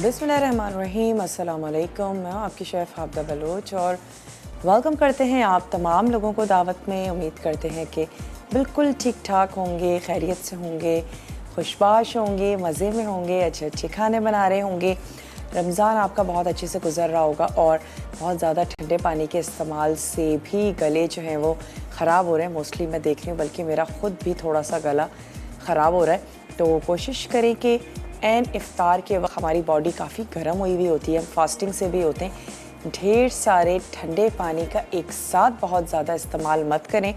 बिस्मिल्लाहिर्रहमानिर्रहीम, अस्सलाम वालेकुम। मैं आपकी शेफ़ आबिदा बलोच और वेलकम करते हैं आप तमाम लोगों को दावत में। उम्मीद करते हैं कि बिल्कुल ठीक ठाक होंगे, खैरियत से होंगे, खुशबाश होंगे, मज़े में होंगे, अच्छे अच्छे खाने बना रहे होंगे। रमज़ान आपका बहुत अच्छे से गुजर रहा होगा और बहुत ज़्यादा ठंडे पानी के इस्तेमाल से भी गले जो हैं वो ख़राब हो रहे हैं। मोस्टली मैं देख रही हूँ, बल्कि मेरा ख़ुद भी थोड़ा सा गला ख़राब हो रहा है। तो कोशिश करें कि एन इफ्तार के वक्त हमारी बॉडी काफ़ी गर्म हुई हुई होती है, हम फास्टिंग से भी होते हैं। ढेर सारे ठंडे पानी का एक साथ बहुत ज़्यादा इस्तेमाल मत करें।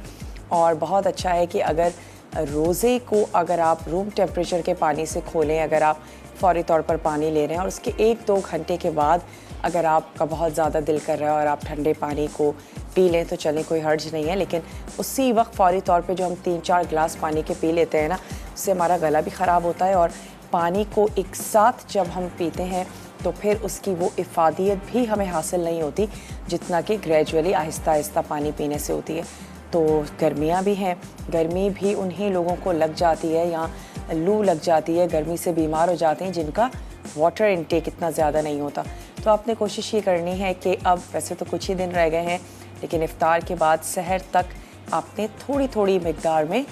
और बहुत अच्छा है कि अगर रोज़े को अगर आप रूम टेम्परेचर के पानी से खोलें, अगर आप फ़ौरी तौर पर पानी ले रहे हैं और उसके 1-2 घंटे के बाद अगर आपका बहुत ज़्यादा दिल कर रहा है और आप ठंडे पानी को पी लें तो चलें, कोई हर्ज नहीं है। लेकिन उसी वक्त फ़ौरी तौर पे जो हम 3-4 गिलास पानी के पी लेते हैं ना, उससे हमारा गला भी ख़राब होता है और पानी को एक साथ जब हम पीते हैं तो फिर उसकी वो इफ़ादियत भी हमें हासिल नहीं होती जितना कि ग्रेजुअली आहिस्ता आहिस्ता पानी पीने से होती है। तो गर्मियाँ भी हैं, गर्मी भी उन्हीं लोगों को लग जाती है या लू लग जाती है, गर्मी से बीमार हो जाते हैं जिनका वाटर इनटेक इतना ज़्यादा नहीं होता। तो आपने कोशिश ये करनी है कि अब वैसे तो कुछ ही दिन रह गए हैं, लेकिन इफ्तार के बाद सहर तक आपने थोड़ी थोड़ी मिकदार में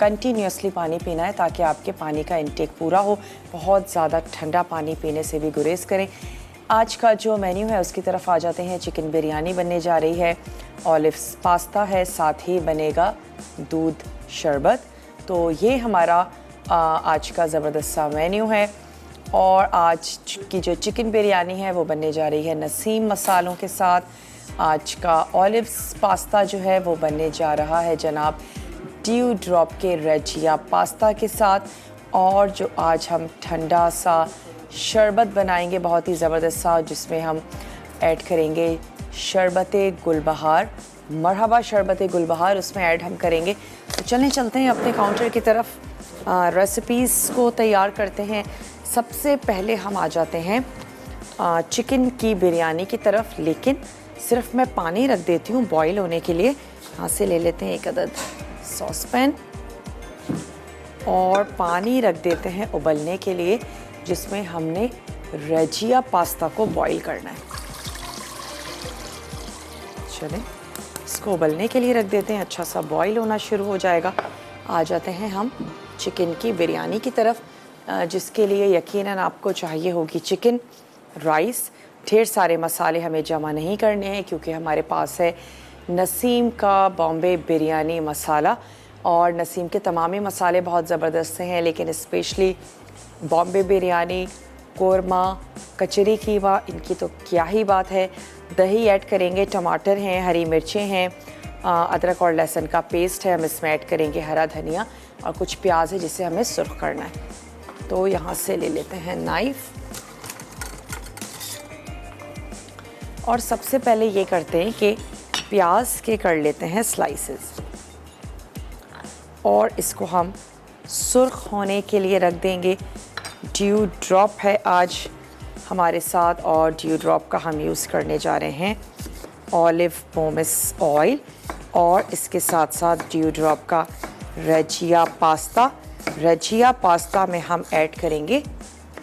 कंटिन्यूसली पानी पीना है ताकि आपके पानी का इंटेक पूरा हो। बहुत ज़्यादा ठंडा पानी पीने से भी गुरेज करें। आज का जो मेन्यू है उसकी तरफ आ जाते हैं। चिकन बिरयानी बनने जा रही है, ऑलिव्स पास्ता है, साथ ही बनेगा दूध शरबत। तो ये हमारा आज का ज़बरदस्त सा मेन्यू है। और आज की जो चिकन बिरयानी है वो बनने जा रही है नसीम मसालों के साथ। आज का ऑलिव्स पास्ता जो है वो बनने जा रहा है जनाब ड्यू ड्रॉप के रेजिया पास्ता के साथ। और जो आज हम ठंडा सा शरबत बनाएंगे बहुत ही ज़बरदस्त सा, जिसमें हम ऐड करेंगे शरबत गुलबहार, मरहबा शरबत गुलबहार उसमें ऐड हम करेंगे। तो चलते हैं अपने काउंटर की तरफ, रेसिपीज़ को तैयार करते हैं। सबसे पहले हम आ जाते हैं चिकन की बिरयानी की तरफ, लेकिन सिर्फ मैं पानी रख देती हूँ बॉईल होने के लिए। यहाँ से ले लेते हैं एक अदद सॉस पैन और पानी रख देते हैं उबलने के लिए, जिसमें हमने रेजिया पास्ता को बॉईल करना है। चलें, इसको उबलने के लिए रख देते हैं, अच्छा सा बॉईल होना शुरू हो जाएगा। आ जाते हैं हम चिकन की बिरयानी की तरफ, जिसके लिए यकीनन आपको चाहिए होगी चिकन, राइस। ढेर सारे मसाले हमें जमा नहीं करने हैं क्योंकि हमारे पास है नसीम का बॉम्बे बिरयानी मसाला। और नसीम के तमामी मसाले बहुत ज़बरदस्त हैं, लेकिन स्पेशली बॉम्बे बिरयानी, कोरमा, कचरी कीमा, इनकी तो क्या ही बात है। दही ऐड करेंगे, टमाटर हैं, हरी मिर्चें हैं, अदरक और लहसुन का पेस्ट है, हम इसमें ऐड करेंगे हरा धनिया और कुछ प्याज है जिसे हमें सुर्ख करना है। तो यहाँ से ले लेते हैं नाइफ़ और सबसे पहले ये करते हैं कि प्याज के कर लेते हैं स्लाइसेस और इसको हम सुर्ख होने के लिए रख देंगे। ड्यू ड्रॉप है आज हमारे साथ और ड्यू ड्रॉप का हम यूज़ करने जा रहे हैं ऑलिव पोमेस ऑयल और इसके साथ साथ ड्यू ड्रॉप का रेजिया पास्ता। रेजिया पास्ता में हम ऐड करेंगे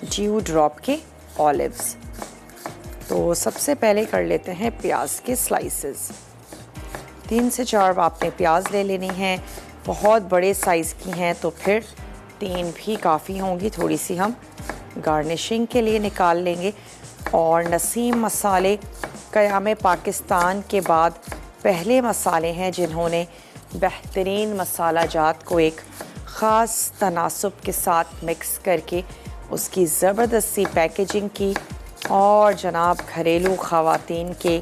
ड्यू ड्रॉप के ऑलिव्स। तो सबसे पहले कर लेते हैं प्याज के स्लाइसेस। 3 से 4 आपने प्याज ले लेनी है। बहुत बड़े साइज़ की हैं तो फिर 3 भी काफ़ी होंगी, थोड़ी सी हम गार्निशिंग के लिए निकाल लेंगे। और नसीम मसाले क़याम पाकिस्तान के बाद पहले मसाले हैं जिन्होंने बेहतरीन मसाला जात को एक ख़ास तनासुब के साथ मिक्स करके उसकी ज़बरदस्त सी पैकेजिंग की और जनाब घरेलू ख़वातीन के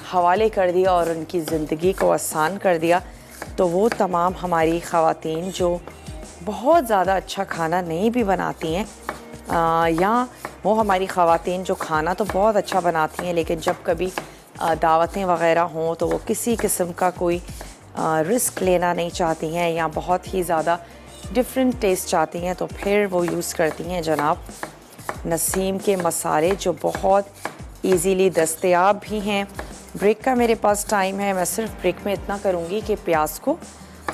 हवाले कर दिया और उनकी ज़िंदगी को आसान कर दिया। तो वो तमाम हमारी ख़वातीन जो बहुत ज़्यादा अच्छा खाना नहीं भी बनाती हैं, या वो हमारी ख़वातीन जो खाना तो बहुत अच्छा बनाती हैं लेकिन जब कभी दावतें वग़ैरह हों तो वो किसी किस्म का कोई रिस्क लेना नहीं चाहती हैं या बहुत ही ज़्यादा डिफरेंट टेस्ट चाहती हैं, तो फिर वो यूज़ करती हैं जनाब नसीम के मसाले जो बहुत इजीली दस्तयाब भी हैं। ब्रेक का मेरे पास टाइम है, मैं सिर्फ ब्रेक में इतना करूँगी कि प्याज को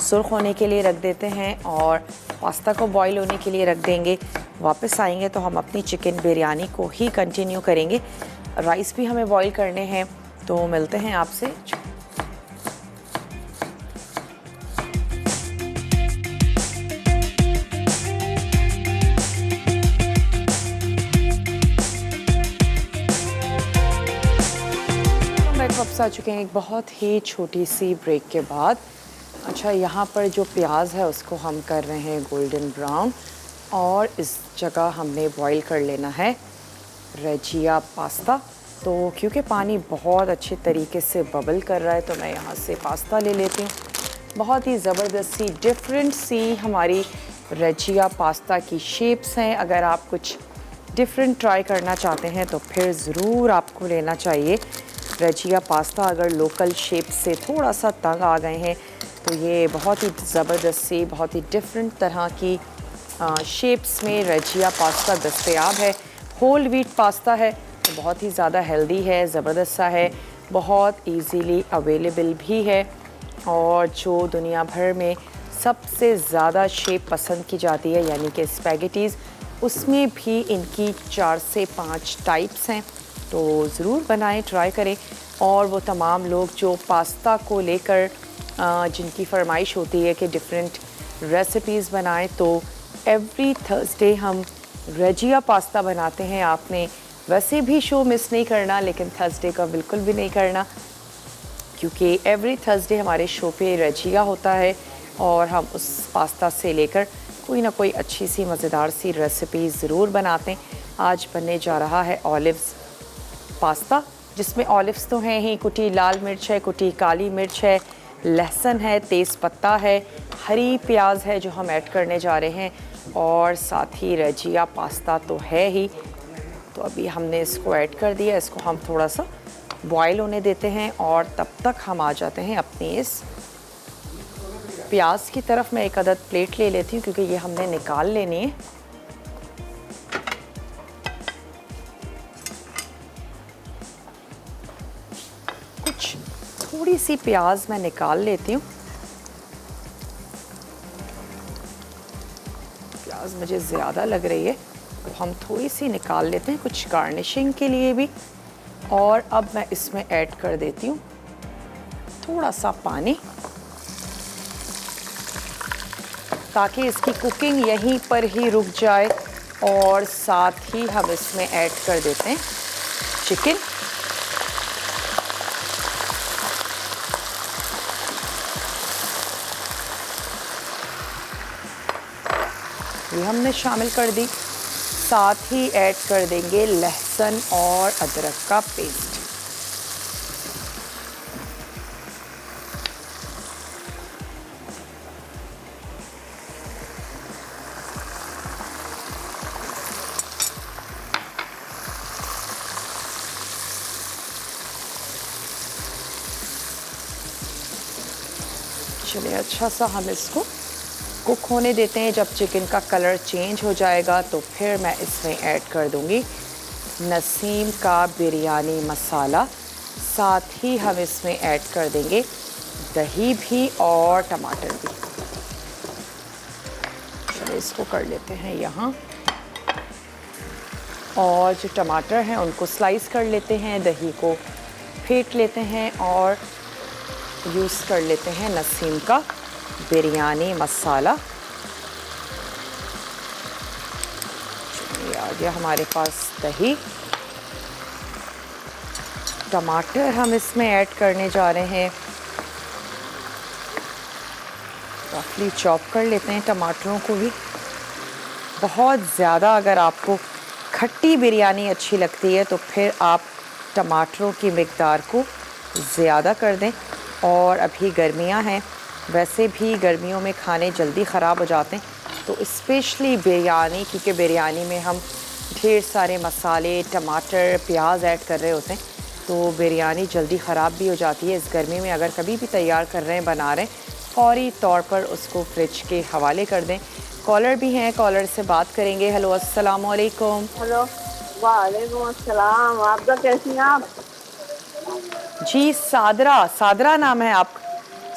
सुर्ख होने के लिए रख देते हैं और पास्ता को बॉईल होने के लिए रख देंगे। वापस आएंगे तो हम अपनी चिकन बिरयानी को ही कंटिन्यू करेंगे। राइस भी हमें बॉईल करने हैं, तो मिलते हैं आपसे। वापस आ चुके हैं एक बहुत ही छोटी सी ब्रेक के बाद। अच्छा, यहाँ पर जो प्याज है उसको हम कर रहे हैं गोल्डन ब्राउन, और इस जगह हमने बॉईल कर लेना है रेजिया पास्ता। तो क्योंकि पानी बहुत अच्छे तरीके से बबल कर रहा है तो मैं यहाँ से पास्ता ले लेती हूँ। बहुत ही ज़बरदस्त सी डिफरेंट सी हमारी रेजिया पास्ता की शेप्स हैं। अगर आप कुछ डिफरेंट ट्राई करना चाहते हैं तो फिर ज़रूर आपको लेना चाहिए रेजिया पास्ता। अगर लोकल शेप से थोड़ा सा तंग आ गए हैं तो ये बहुत ही ज़बरदस्त सी, बहुत ही डिफरेंट तरह की शेप्स में रेजिया पास्ता दस्तयाब है। होल व्हीट पास्ता है तो बहुत ही ज़्यादा हेल्दी है, ज़बरदस्त सा है, बहुत इजीली अवेलेबल भी है। और जो दुनिया भर में सबसे ज़्यादा शेप पसंद की जाती है यानी कि स्पैगेटीज़, उसमें भी इनकी 4 से 5 टाइप्स हैं। तो ज़रूर बनाएं, ट्राई करें। और वो तमाम लोग जो पास्ता को लेकर जिनकी फरमाइश होती है कि डिफरेंट रेसिपीज़ बनाएं, तो एवरी थर्सडे हम रेजिया पास्ता बनाते हैं। आपने वैसे भी शो मिस नहीं करना, लेकिन थर्सडे का बिल्कुल भी नहीं करना, क्योंकि एवरी थर्सडे हमारे शो पे रेजिया होता है और हम उस पास्ता से लेकर कोई ना कोई अच्छी सी मज़ेदार सी रेसिपी ज़रूर बनाते हैं। आज बनने जा रहा है ऑलिव्स पास्ता, जिसमें ऑलिव्स तो हैं ही, कुटी लाल मिर्च है, कुटी काली मिर्च है, लहसुन है, तेज़ पत्ता है, हरी प्याज है जो हम ऐड करने जा रहे हैं, और साथ ही रेजिया पास्ता तो है ही। तो अभी हमने इसको ऐड कर दिया, इसको हम थोड़ा सा बॉईल होने देते हैं और तब तक हम आ जाते हैं अपनी इस प्याज की तरफ। मैं एक अदद प्लेट ले लेती हूँ क्योंकि ये हमने निकाल लेनी है। कुछ थोड़ी सी प्याज मैं निकाल लेती हूँ, प्याज मुझे ज़्यादा लग रही है तो हम थोड़ी सी निकाल लेते हैं कुछ गार्निशिंग के लिए भी। और अब मैं इसमें ऐड कर देती हूँ थोड़ा सा पानी, ताकि इसकी कुकिंग यहीं पर ही रुक जाए। और साथ ही हम इसमें ऐड कर देते हैं चिकन। ये हमने शामिल कर दी, साथ ही ऐड कर देंगे लहसुन और अदरक का पेस्ट। चलिए, अच्छा सा हम इसको कुक होने देते हैं। जब चिकन का कलर चेंज हो जाएगा तो फिर मैं इसमें ऐड कर दूंगी नसीम का बिरयानी मसाला। साथ ही हम इसमें ऐड कर देंगे दही भी और टमाटर भी। चलिए, इसको कर लेते हैं यहाँ, और जो टमाटर हैं उनको स्लाइस कर लेते हैं, दही को फेंट लेते हैं और यूज़ कर लेते हैं नसीम का बिरयानी मसाला। ये आ गया हमारे पास दही। टमाटर हम इसमें ऐड करने जा रहे हैं, रफली चॉप कर लेते हैं टमाटरों को भी। बहुत ज़्यादा अगर आपको खट्टी बिरयानी अच्छी लगती है तो फिर आप टमाटरों की मिकदार को ज़्यादा कर दें। और अभी गर्मियां हैं, वैसे भी गर्मियों में खाने जल्दी ख़राब हो जाते हैं, तो स्पेशली बिरयानी, क्योंकि बिरयानी में हम ढेर सारे मसाले, टमाटर, प्याज ऐड कर रहे होते हैं, तो बिरयानी जल्दी ख़राब भी हो जाती है। इस गर्मी में अगर कभी भी तैयार कर रहे हैं, बना रहे हैं, फौरी तौर पर उसको फ्रिज के हवाले कर दें। कॉलर भी हैं, कॉलर से बात करेंगे। हेलो, अस्सलाम वालेकुम। हेलो, वालेकुम अस्सलाम। आपका कैसी हैं आप? जी, सादरा नाम है आप?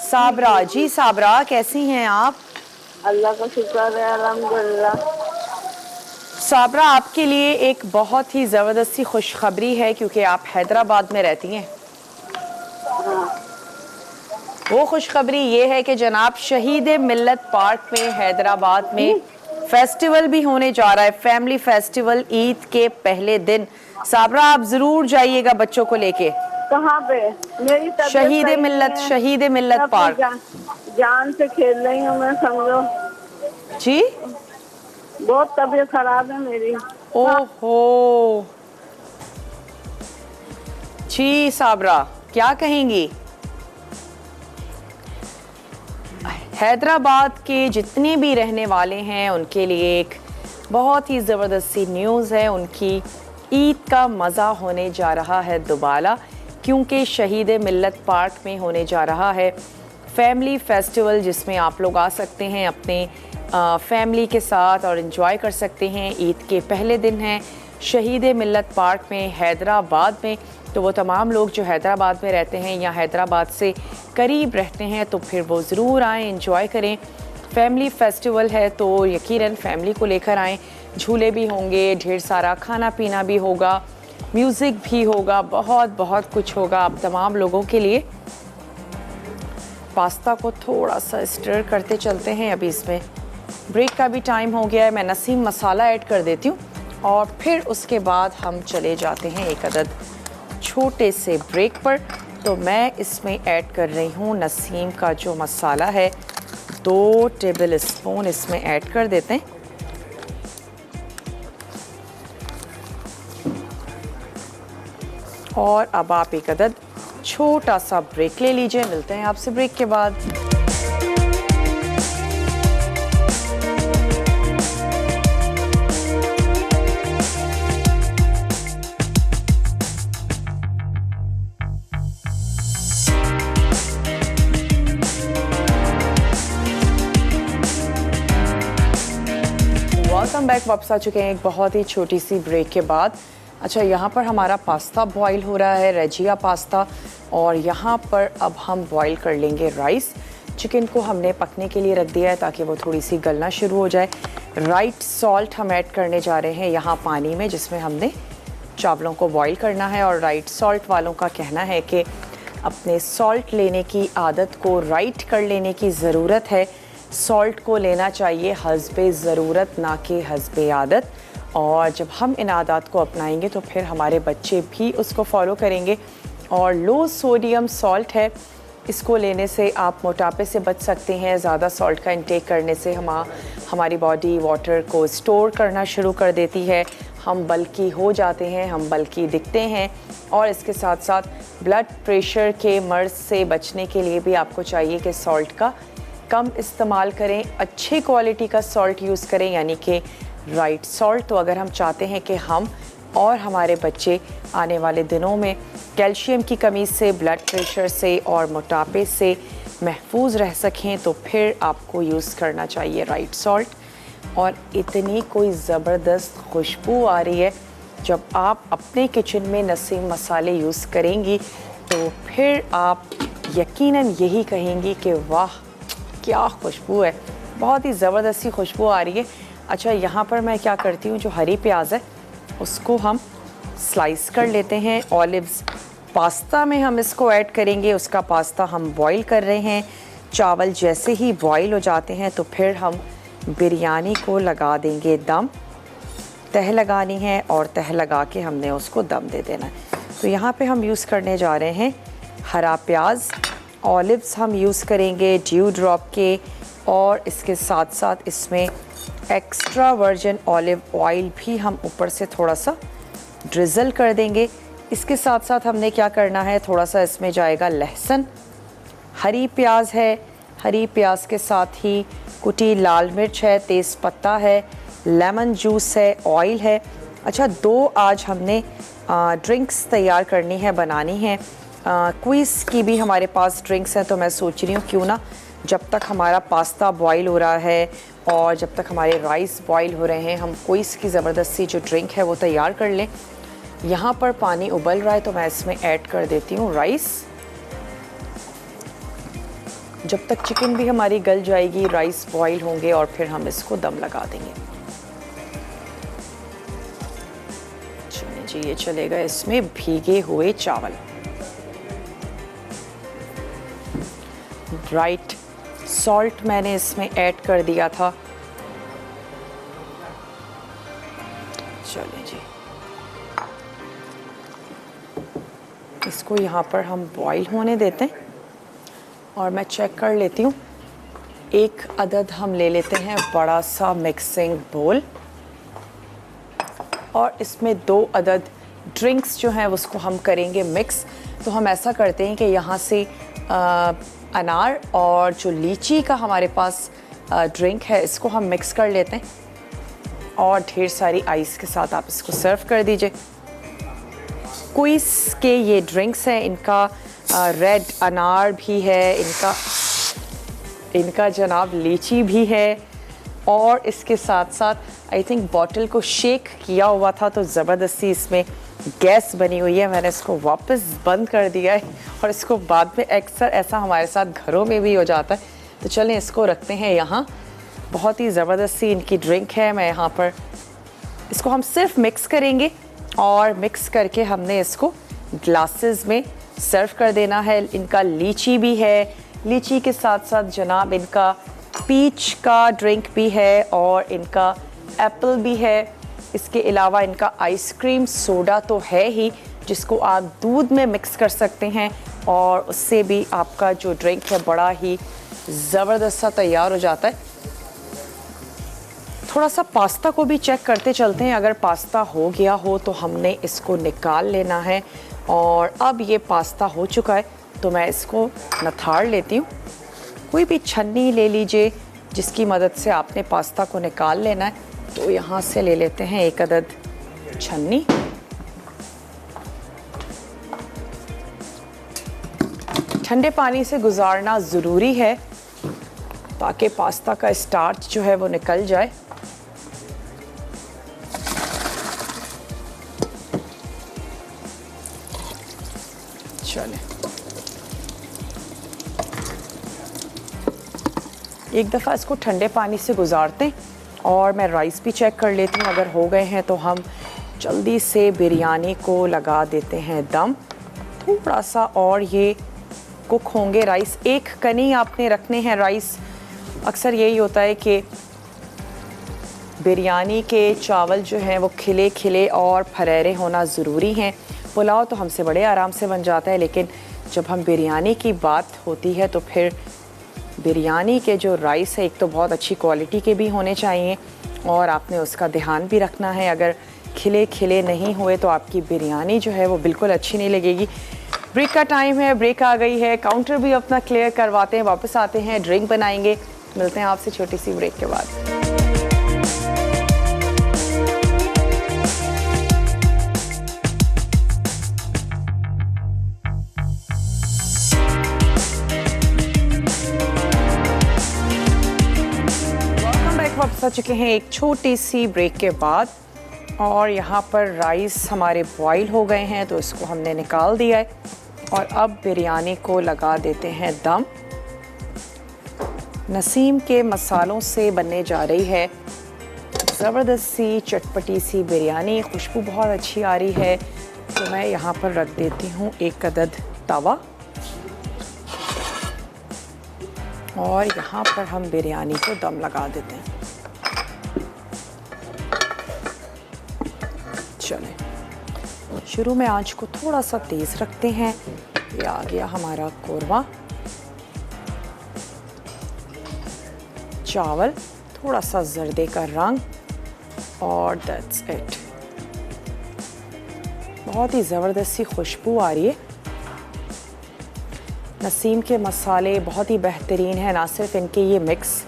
साबरा जी, साबरा कैसी हैं आप? अल्लाह का शुक्र है, अल्हम्दुलिल्लाह। साबरा, आपके लिए एक बहुत ही ज़बरदस्ती खुशखबरी है क्योंकि आप हैदराबाद में रहती हैं। वो खुशखबरी ये है कि जनाब शहीद मिल्लत पार्क में हैदराबाद में फेस्टिवल भी होने जा रहा है, फैमिली फेस्टिवल ईद के पहले दिन। साबरा, आप जरूर जाइएगा बच्चों को लेके। कहाँ पे? मेरी तबीयत शहीद सही मिल्लत, नहीं है। शहीद मिल्लत मैं पार्क। जान से खेल रही हूँ मैं, समझो। जी, बहुत तबीयत खराब है मेरी। ओहो जी साबरा, क्या कहेंगी? हैदराबाद के जितने भी रहने वाले हैं उनके लिए एक बहुत ही ज़बरदस्ती न्यूज़ है। उनकी ईद का मज़ा होने जा रहा है दोबारा, क्योंकि शहीद मिल्लत पार्क में होने जा रहा है फैमिली फेस्टिवल, जिसमें आप लोग आ सकते हैं अपने फैमिली के साथ और इन्जॉय कर सकते हैं। ईद के पहले दिन है शहीद मिल्लत पार्क में हैदराबाद में। तो वो तमाम लोग जो हैदराबाद में रहते हैं या हैदराबाद से करीब रहते हैं तो फिर वो ज़रूर आएँ, इंजॉय करें। फैमिली फेस्टिवल है तो यकीनन फैमिली को लेकर आएँ। झूले भी होंगे, ढेर सारा खाना पीना भी होगा, म्यूज़िक भी होगा, बहुत बहुत कुछ होगा आप तमाम लोगों के लिए। पास्ता को थोड़ा सा स्टर करते चलते हैं। अभी इसमें ब्रेक का भी टाइम हो गया है, मैं नसीम मसाला ऐड कर देती हूँ और फिर उसके बाद हम चले जाते हैं एक अदद छोटे से ब्रेक पर। तो मैं इसमें ऐड कर रही हूँ नसीम का जो मसाला है, 2 टेबल स्पून इसमें ऐड कर देते हैं। और अब आप एक अदद छोटा सा ब्रेक ले लीजिए। मिलते हैं आपसे ब्रेक के बाद। वेलकम बैक, वापस आ चुके हैं एक बहुत ही छोटी सी ब्रेक के बाद। अच्छा, यहाँ पर हमारा पास्ता बॉईल हो रहा है, रेजिया पास्ता, और यहाँ पर अब हम बॉईल कर लेंगे राइस। चिकन को हमने पकने के लिए रख दिया है ताकि वो थोड़ी सी गलना शुरू हो जाए। राइट सॉल्ट हम ऐड करने जा रहे हैं यहाँ पानी में जिसमें हमने चावलों को बॉईल करना है। और राइट सॉल्ट वालों का कहना है कि अपने सॉल्ट लेने की आदत को राइट कर लेने की ज़रूरत है। सॉल्ट को लेना चाहिए हस्बे ज़रूरत, ना कि हस्बे आदत। और जब हम इन आदत को अपनाएंगे तो फिर हमारे बच्चे भी उसको फॉलो करेंगे। और लो सोडियम सॉल्ट है, इसको लेने से आप मोटापे से बच सकते हैं। ज़्यादा सॉल्ट का इंटेक करने से हमारी बॉडी वाटर को स्टोर करना शुरू कर देती है, हम बल्की हो जाते हैं, हम बल्की दिखते हैं। और इसके साथ साथ ब्लड प्रेशर के मर्ज़ से बचने के लिए भी आपको चाहिए कि सॉल्ट का कम इस्तेमाल करें, अच्छी क्वालिटी का सॉल्ट यूज़ करें, यानी कि राइट सॉल्ट। तो अगर हम चाहते हैं कि हम और हमारे बच्चे आने वाले दिनों में कैल्शियम की कमी से, ब्लड प्रेशर से और मोटापे से महफूज रह सकें तो फिर आपको यूज़ करना चाहिए राइट सॉल्ट। और इतनी कोई ज़बरदस्त खुशबू आ रही है जब आप अपने किचन में नसीम मसाले यूज़ करेंगी तो फिर आप यकीनन यही कहेंगी कि वाह क्या खुशबू है, बहुत ही ज़बरदस्ती खुशबू आ रही है। अच्छा, यहाँ पर मैं क्या करती हूँ, जो हरी प्याज है उसको हम स्लाइस कर लेते हैं। ऑलिव्स पास्ता में हम इसको ऐड करेंगे, उसका पास्ता हम बॉईल कर रहे हैं। चावल जैसे ही बॉईल हो जाते हैं तो फिर हम बिरयानी को लगा देंगे दम। तह लगानी है और तह लगा के हमने उसको दम दे देना है। तो यहाँ पे हम यूज़ करने जा रहे हैं हरा प्याज, ऑलिव्स हम यूज़ करेंगे ड्यू ड्रॉप के, और इसके साथ साथ इसमें एक्स्ट्रा वर्जिन ऑलिव ऑयल भी हम ऊपर से थोड़ा सा ड्रिज़ल कर देंगे। इसके साथ साथ हमने क्या करना है, थोड़ा सा इसमें जाएगा लहसुन, हरी प्याज है, हरी प्याज के साथ ही कुटी लाल मिर्च है, तेज़पत्ता है, लेमन जूस है, ऑयल है। अच्छा, 2 आज हमने ड्रिंक्स तैयार करनी है, बनानी है। क्विज़ की भी हमारे पास ड्रिंक्स हैं, तो मैं सोच रही हूँ क्यों ना जब तक हमारा पास्ता बॉईल हो रहा है और जब तक हमारे राइस बॉईल हो रहे हैं, हम क्विज़ की ज़बरदस्ती जो ड्रिंक है वो तैयार कर लें। यहाँ पर पानी उबल रहा है तो मैं इसमें ऐड कर देती हूँ राइस। जब तक चिकन भी हमारी गल जाएगी, राइस बॉईल होंगे और फिर हम इसको दम लगा देंगे। चलिए जी, ये चलेगा इसमें भीगे हुए चावल। राइट सॉल्ट मैंने इसमें ऐड कर दिया था। चलिए जी, इसको यहाँ पर हम बॉईल होने देते हैं और मैं चेक कर लेती हूँ। एक अदद हम ले लेते हैं बड़ा सा मिक्सिंग बोल और इसमें 2 अदद ड्रिंक्स जो हैं उसको हम करेंगे मिक्स। तो हम ऐसा करते हैं कि यहाँ से अनार और जो लीची का हमारे पास ड्रिंक है इसको हम मिक्स कर लेते हैं और ढेर सारी आइस के साथ आप इसको सर्व कर दीजिए। क्विज़ के ये ड्रिंक्स हैं, इनका रेड अनार भी है, इनका जनाब लीची भी है और इसके साथ साथ आई थिंक बॉटल को शेक किया हुआ था तो ज़बरदस्ती इसमें गैस बनी हुई है। मैंने इसको वापस बंद कर दिया है और इसको बाद में अक्सर ऐसा हमारे साथ घरों में भी हो जाता है। तो चलें इसको रखते हैं यहाँ। बहुत ही ज़बरदस्ती इनकी ड्रिंक है। मैं यहाँ पर इसको हम सिर्फ मिक्स करेंगे और मिक्स करके हमने इसको ग्लासेस में सर्व कर देना है। इनका लीची भी है, लीची के साथ साथ जनाब इनका पीच का ड्रिंक भी है और इनका एप्पल भी है। इसके अलावा इनका आइसक्रीम सोडा तो है ही, जिसको आप दूध में मिक्स कर सकते हैं और उससे भी आपका जो ड्रिंक है बड़ा ही ज़बरदस्त सा तैयार हो जाता है। थोड़ा सा पास्ता को भी चेक करते चलते हैं। अगर पास्ता हो गया हो तो हमने इसको निकाल लेना है और अब ये पास्ता हो चुका है तो मैं इसको नथाड़ लेती हूँ। कोई भी छन्नी ले लीजिए जिसकी मदद से आपने पास्ता को निकाल लेना है। तो यहाँ से ले लेते हैं 1 अदद छन्नी। ठंडे पानी से गुजारना ज़रूरी है ताकि पास्ता का स्टार्च जो है वो निकल जाए। चलें, एक दफ़ा इसको ठंडे पानी से गुजारते हैं और मैं राइस भी चेक कर लेती हूँ। अगर हो गए हैं तो हम जल्दी से बिरयानी को लगा देते हैं दम। थोड़ा सा और ये कुक होंगे राइस। 1 कनी आपने रखने हैं राइस। अक्सर यही होता है कि बिरयानी के चावल जो हैं वो खिले खिले और फरेरे होना ज़रूरी हैं। पुलाव तो हमसे बड़े आराम से बन जाता है, लेकिन जब हम बिरयानी की बात होती है तो फिर बिरयानी के जो राइस है एक तो बहुत अच्छी क्वालिटी के भी होने चाहिए और आपने उसका ध्यान भी रखना है। अगर खिले खिले नहीं हुए तो आपकी बिरयानी जो है वो बिल्कुल अच्छी नहीं लगेगी। ब्रेक का टाइम है, ब्रेक आ गई है। काउंटर भी अपना क्लियर करवाते हैं, वापस आते हैं, ड्रिंक बनाएंगे। मिलते हैं आपसे छोटी सी ब्रेक के बाद। वापस आ चुके हैं एक छोटी सी ब्रेक के बाद और यहाँ पर राइस हमारे बॉईल हो गए हैं तो इसको हमने निकाल दिया है और अब बिरयानी को लगा देते हैं दम। नसीम के मसालों से बनने जा रही है ज़बरदस्त सी चटपटी सी बिरयानी। खुशबू बहुत अच्छी आ रही है तो मैं यहाँ पर रख देती हूँ 1 अदद तवा और यहाँ पर हम बिरयानी को दम लगा देते हैं। चलें, शुरू में आंच को थोड़ा सा तेज़ रखते हैं। ये आ गया हमारा कोरमा। चावल थोड़ा सा जर्दे का रंग और दैट्स इट। बहुत ही ज़बरदस्त सी खुशबू आ रही है। नसीम के मसाले बहुत ही बेहतरीन हैं। ना सिर्फ इनके ये मिक्स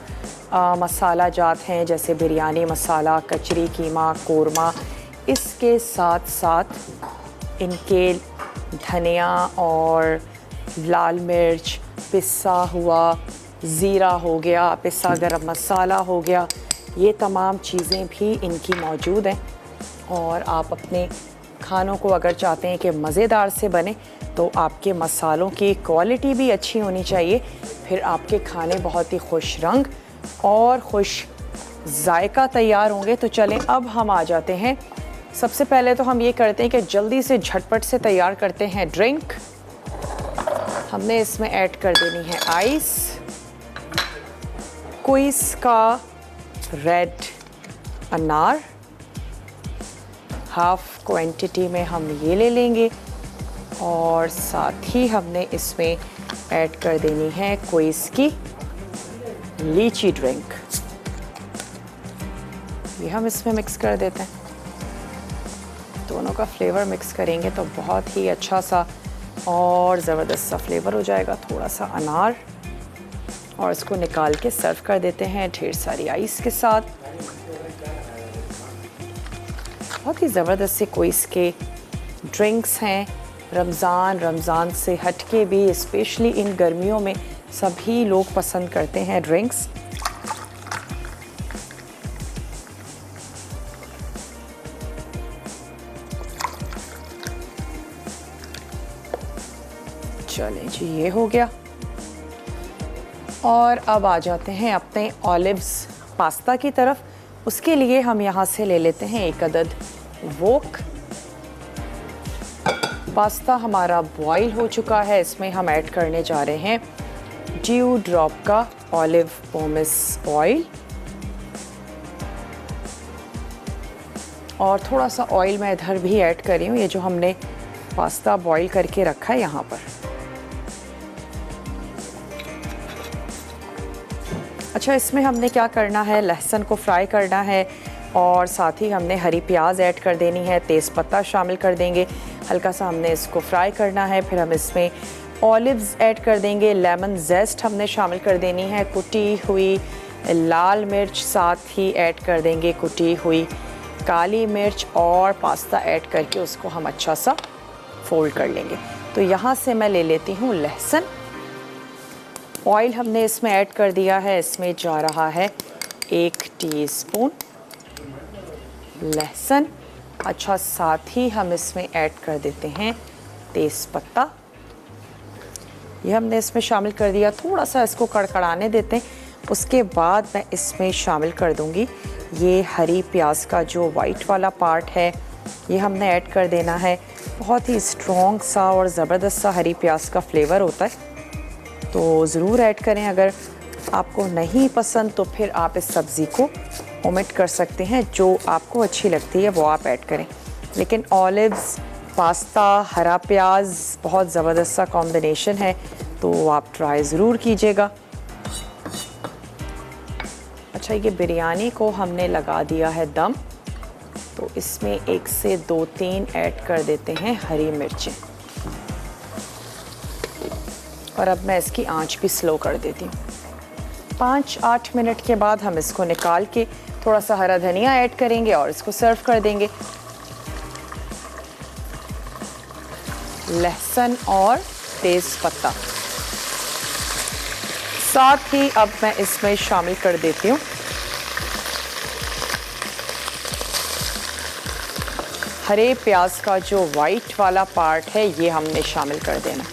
मसाला जात हैं जैसे बिरयानी मसाला, कचरी कीमा, कोरमा, इसके साथ साथ इनके धनिया और लाल मिर्च, पिसा हुआ ज़ीरा हो गया, पिसा गरम मसाला हो गया, ये तमाम चीज़ें भी इनकी मौजूद हैं। और आप अपने खानों को अगर चाहते हैं कि मज़ेदार से बने तो आपके मसालों की क्वालिटी भी अच्छी होनी चाहिए, फिर आपके खाने बहुत ही खुश रंग और खुश जायका तैयार होंगे। तो चलें अब हम आ जाते हैं सबसे पहले तो हम ये करते हैं कि जल्दी से झटपट से तैयार करते हैं ड्रिंक। हमने इसमें ऐड कर देनी है आइस, क्विज का रेड अनार, हाफ क्वांटिटी में हम ये ले लेंगे और साथ ही हमने इसमें ऐड कर देनी है क्विज की लीची ड्रिंक। ये हम इसमें मिक्स कर देते हैं। दोनों का फ्लेवर मिक्स करेंगे तो बहुत ही अच्छा सा और ज़बरदस्त सा फ्लेवर हो जाएगा। थोड़ा सा अनार और इसको निकाल के सर्व कर देते हैं ढेर सारी आइस के साथ। बहुत ही ज़बरदस्त से कोई इसके ड्रिंक्स हैं। रमज़ान से हटके भी स्पेशली इन गर्मियों में सभी लोग पसंद करते हैं ड्रिंक्स। चलें जी, ये हो गया। और अब आ जाते हैं अपने ऑलिव्स पास्ता की तरफ। उसके लिए हम यहाँ से ले लेते हैं एक अदद वोक। पास्ता हमारा बॉईल हो चुका है। इसमें हम ऐड करने जा रहे हैं ड्यू ड्रॉप का ऑलिव पोमेस ऑयल और थोड़ा सा ऑयल मैं इधर भी ऐड कर रही हूँ, ये जो हमने पास्ता बॉईल करके रखा है यहाँ पर। अच्छा, इसमें हमने क्या करना है, लहसुन को फ्राई करना है और साथ ही हमने हरी प्याज ऐड कर देनी है, तेज़पत्ता शामिल कर देंगे, हल्का सा हमने इसको फ्राई करना है। फिर हम इसमें ऑलिव्स ऐड कर देंगे, लेमन जेस्ट हमने शामिल कर देनी है, कुटी हुई लाल मिर्च साथ ही ऐड कर देंगे, कुटी हुई काली मिर्च और पास्ता ऐड करके उसको हम अच्छा सा फोल्ड कर लेंगे। तो यहाँ से मैं ले लेती हूँ लहसुन। ऑयल हमने इसमें ऐड कर दिया है, इसमें जा रहा है 1 टीस्पून लहसुन। अच्छा, साथ ही हम इसमें ऐड कर देते हैं तेज़पत्ता, ये हमने इसमें शामिल कर दिया। थोड़ा सा इसको कड़कड़ाने देते हैं। उसके बाद मैं इसमें शामिल कर दूंगी ये हरी प्याज का जो वाइट वाला पार्ट है, ये हमने ऐड कर देना है। बहुत ही स्ट्रॉन्ग सा और ज़बरदस्त सा हरी प्याज का फ्लेवर होता है, तो ज़रूर ऐड करें। अगर आपको नहीं पसंद तो फिर आप इस सब्ज़ी को ओमिट कर सकते हैं, जो आपको अच्छी लगती है वो आप ऐड करें। लेकिन ऑलिव्स, पास्ता, हरा प्याज बहुत ज़बरदस्त सा कॉम्बिनेशन है, तो आप ट्राई ज़रूर कीजिएगा। अच्छा, ये बिरयानी को हमने लगा दिया है दम, तो इसमें 1 से 2-3 ऐड कर देते हैं हरी मिर्चें और अब मैं इसकी आंच भी स्लो कर देती हूँ। 5-8 मिनट के बाद हम इसको निकाल के थोड़ा सा हरा धनिया ऐड करेंगे और इसको सर्व कर देंगे। लहसुन और तेज़पत्ता साथ ही अब मैं इसमें शामिल कर देती हूँ हरे प्याज का जो वाइट वाला पार्ट है, ये हमने शामिल कर देना।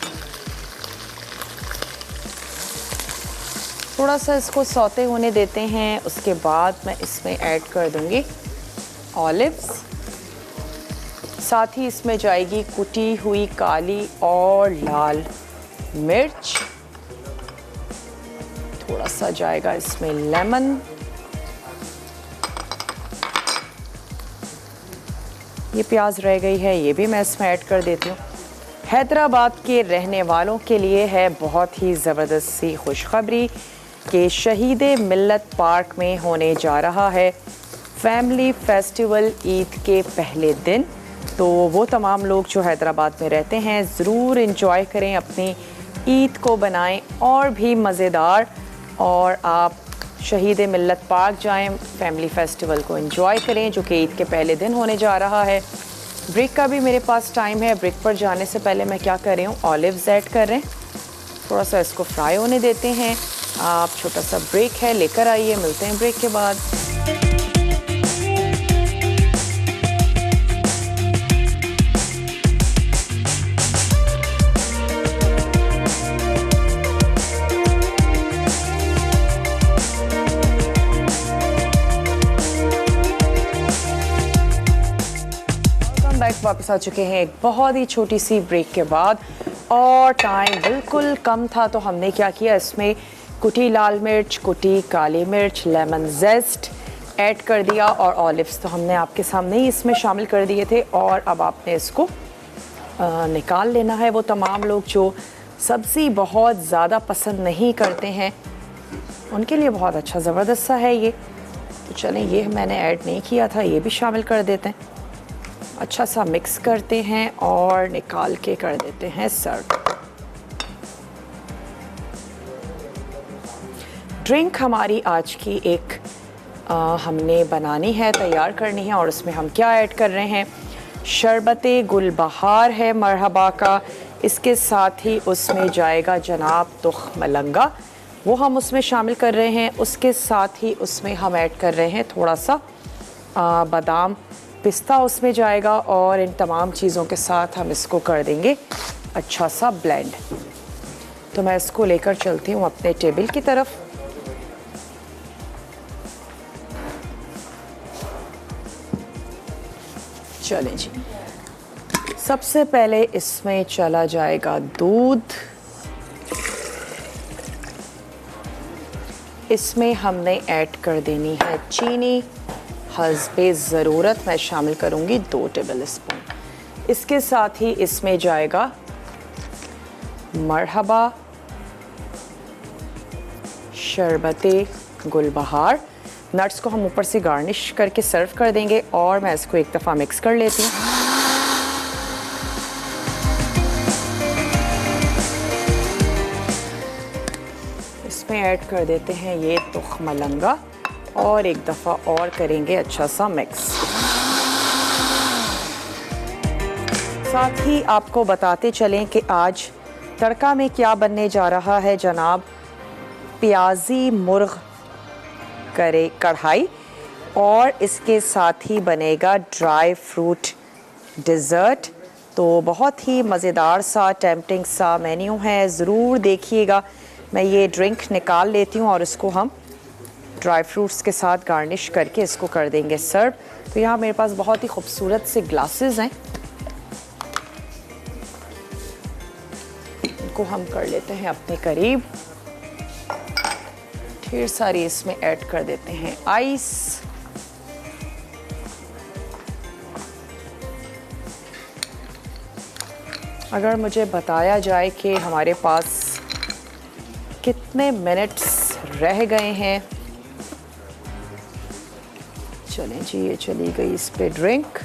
थोड़ा सा इसको सौते होने देते हैं। उसके बाद मैं इसमें ऐड कर दूंगी ऑलिव्स, साथ ही इसमें जाएगी कुटी हुई काली और लाल मिर्च, थोड़ा सा जाएगा इसमें लेमन, ये प्याज रह गई है ये भी मैं इसमें ऐड कर देती हूँ। हैदराबाद के रहने वालों के लिए है बहुत ही ज़बरदस्त सी खुशखबरी कि शहीद मिल्लत पार्क में होने जा रहा है फैमिली फेस्टिवल ईद के पहले दिन। तो वो तमाम लोग जो हैदराबाद में रहते हैं ज़रूर एंजॉय करें, अपनी ईद को बनाएं और भी मज़ेदार, और आप शहीद मिल्लत पार्क जाएं, फैमिली फेस्टिवल को एंजॉय करें जो कि ईद के पहले दिन होने जा रहा है। ब्रेक का भी मेरे पास टाइम है। ब्रेक पर जाने से पहले मैं क्या कर रही हूँ, ऑलिव्स ऐड कर रहे हैं, थोड़ा सा इसको फ्राई होने देते हैं। आप छोटा सा ब्रेक है, लेकर आइए, मिलते हैं ब्रेक के बाद। बैक वापस आ चुके हैं एक बहुत ही छोटी सी ब्रेक के बाद और टाइम बिल्कुल कम था, तो हमने क्या किया, इसमें कुटी लाल मिर्च, कुटी काली मिर्च, लेमन जेस्ट ऐड कर दिया और ऑलिव्स तो हमने आपके सामने ही इसमें शामिल कर दिए थे। और अब आपने इसको निकाल लेना है। वो तमाम लोग जो सब्ज़ी बहुत ज़्यादा पसंद नहीं करते हैं उनके लिए बहुत अच्छा ज़बरदस्त सा है ये। तो चलें, ये मैंने ऐड नहीं किया था, ये भी शामिल कर देते हैं। अच्छा सा मिक्स करते हैं और निकाल के कर देते हैं सर्व। ड्रिंक हमारी आज की एक हमने बनानी है, तैयार करनी है और उसमें हम क्या ऐड कर रहे हैं, शरबते गुलबहार है मरहबा का। इसके साथ ही उसमें जाएगा जनाब तुख मलंगा, वो हम उसमें शामिल कर रहे हैं। उसके साथ ही उसमें हम ऐड कर रहे हैं थोड़ा सा बादाम पिस्ता उसमें जाएगा और इन तमाम चीज़ों के साथ हम इसको कर देंगे अच्छा सा ब्लेंड। तो मैं इसको लेकर चलती हूँ अपने टेबल की तरफ। चलें जी, सबसे पहले इसमें चला जाएगा दूध। इसमें हमने ऐड कर देनी है चीनी हस्बे ज़रूरत, मैं शामिल करूँगी 2 टेबल स्पून। इसके साथ ही इसमें जाएगा मरहबा शरबते गुलबहार। नट्स को हम ऊपर से गार्निश करके सर्व कर देंगे और मैं इसको एक दफ़ा मिक्स कर लेती हूँ। इसमें ऐड कर देते हैं ये तुख मलंगा और एक दफ़ा और करेंगे अच्छा सा मिक्स। साथ ही आपको बताते चलें कि आज तड़का में क्या बनने जा रहा है जनाब, प्याजी मुर्ग करे कढ़ाई और इसके साथ ही बनेगा ड्राई फ्रूट डिज़र्ट। तो बहुत ही मज़ेदार सा टेम्पटिंग सा मेन्यू है, ज़रूर देखिएगा। मैं ये ड्रिंक निकाल लेती हूँ और इसको हम ड्राई फ्रूट्स के साथ गार्निश करके इसको कर देंगे सर्व। तो यहाँ मेरे पास बहुत ही खूबसूरत से ग्लासेस हैं, इनको हम कर लेते हैं अपने करीब। ढेर सारी इसमें ऐड कर देते हैं आइस। अगर मुझे बताया जाए कि हमारे पास कितने मिनट्स रह गए हैं, चलें जी, ये चली गई इस पे ड्रिंक।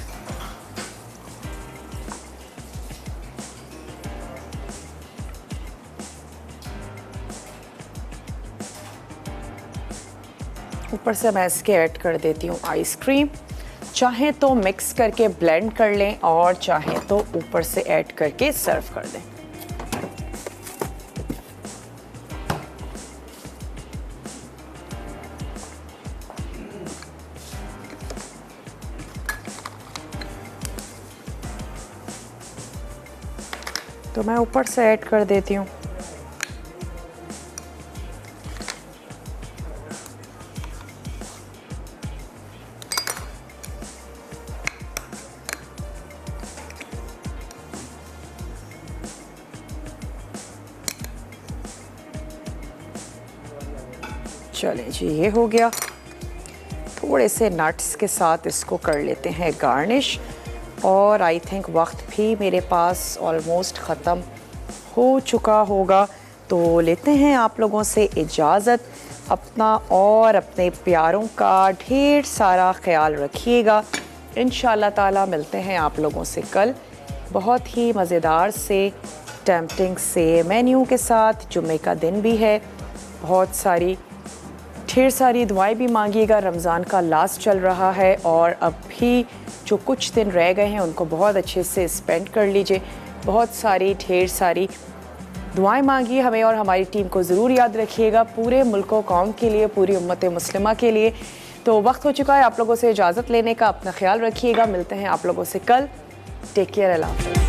ऊपर से मैं इसके ऐड कर देती हूँ आइसक्रीम। चाहें तो मिक्स करके ब्लेंड कर लें और चाहें तो ऊपर से ऐड करके सर्व कर दें। तो मैं ऊपर से ऐड कर देती हूँ चलें जी, ये हो गया। थोड़े से नट्स के साथ इसको कर लेते हैं गार्निश और आई थिंक वक्त भी मेरे पास ऑलमोस्ट ख़त्म हो चुका होगा। तो लेते हैं आप लोगों से इजाज़त। अपना और अपने प्यारों का ढेर सारा ख्याल रखिएगा। इंशाल्लाह ताला मिलते हैं आप लोगों से कल बहुत ही मज़ेदार से टेम्पटिंग से मेन्यू के साथ। जुम्मे का दिन भी है, बहुत सारी ढेर सारी दुआएं भी मांगिएगा। रमज़ान का लास्ट चल रहा है और अब भी जो कुछ दिन रह गए हैं उनको बहुत अच्छे से स्पेंड कर लीजिए। बहुत सारी ढेर सारी दुआएं मांगिए हमें और हमारी टीम को ज़रूर याद रखिएगा, पूरे मुल्क व कौम के लिए, पूरी उम्मत मुस्लिमा के लिए। तो वक्त हो चुका है आप लोगों से इजाज़त लेने का। अपना ख्याल रखिएगा, मिलते हैं आप लोगों से कल। टेक केयर, अल्लाह हाफ़िज़।